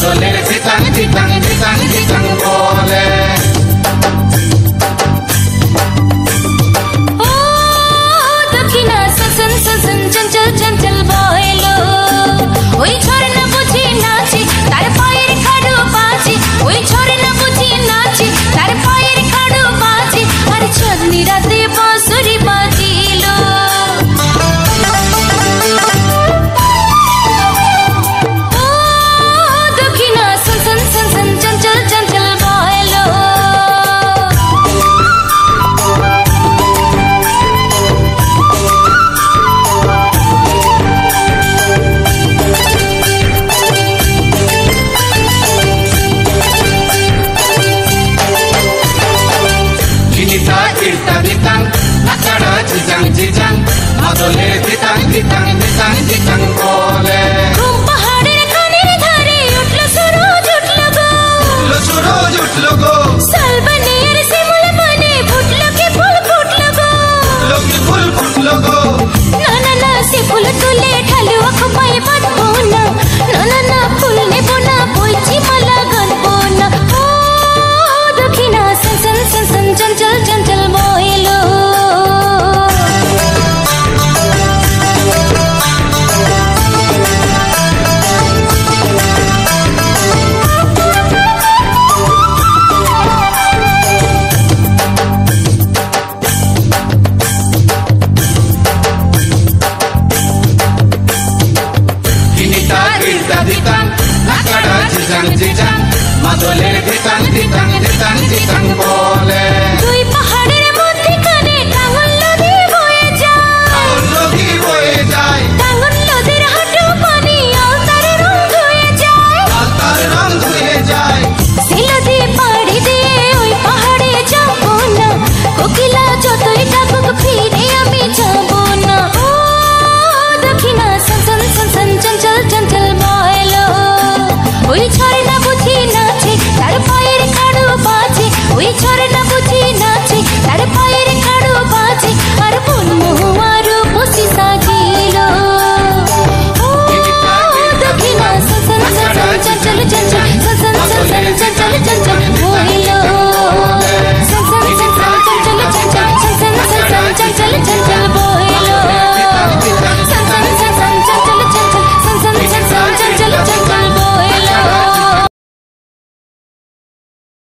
মাদলের ধিতাং ধিতাং ধিতাং ধিতাং বলে। ও দক্ষিণা সনসন সনসন চঞ্চল চঞ্চল বয়লো, ওই ঝরনা বুঝি নাচে তার পায়ের খাড়ু বাজে, ওই ঝরনা বুঝি নাচে তার পায়ের খাড়ু বাজে, আর চাঁদনি রাতে বাঁশুরি বাজিলো। ও দক্ষিণা সনসন সনসন চঞ্চল চঞ্চল বয়লো। খিনিতা কীর্তা ধিতাং নাচাড়া ঝিঝাং ঝিঝাং মাদলের ধিতাং ধিতাং ধিতাং ধিতাং বলে। ঘুম পাহাড়ের খানের ধারে উঠলো সুরজ উঠলো গো, উঠলো সুরজ উঠলো গো, শালবনে আর শিমুল বনে ফুটলো কি ফুল ফুটলো গো। ফুটলো কি ফুল ফুটলো গো। না না না সে ফুল তুলে ঢালুয়া খোপায় বাঁধবো না, না না না ফুল নেবো না, বইছি মালা গানবো না। ও দক্ষিণা সনসন সনসন চঞ্চল চঞ্চল বয়লো। খিনিতা কীর্তা ধিতাং নাচাড়া ঝিঝাং ঝিঝাং মাদলের ধিতাং ধিতাং ধিতাং ধিতাং বলে। দুই পাহাড়ের মধ্যখানে টাঙ্গন নদী বয়ে যায়, টাঙ্গন নদী বয়ে যায়, টাঙ্গন নদীর হাঁটু পানি আলতার রং ধুয়ে যায়, আলতার রং ধুয়ে যায়। সে নদী পাড়ি দিয়ে ওই পাহাড়ে যাবো না, কোকিলা যতই ডাকুক ফিরে আমি যাবো না। ও দক্ষিণা সনসন সনসন চঞ্চল চঞ্চল বয়লো, ওই ঝরনা বুঝি নাচে তার পায়ের খাড়ু বাজে, ওই ঝরনা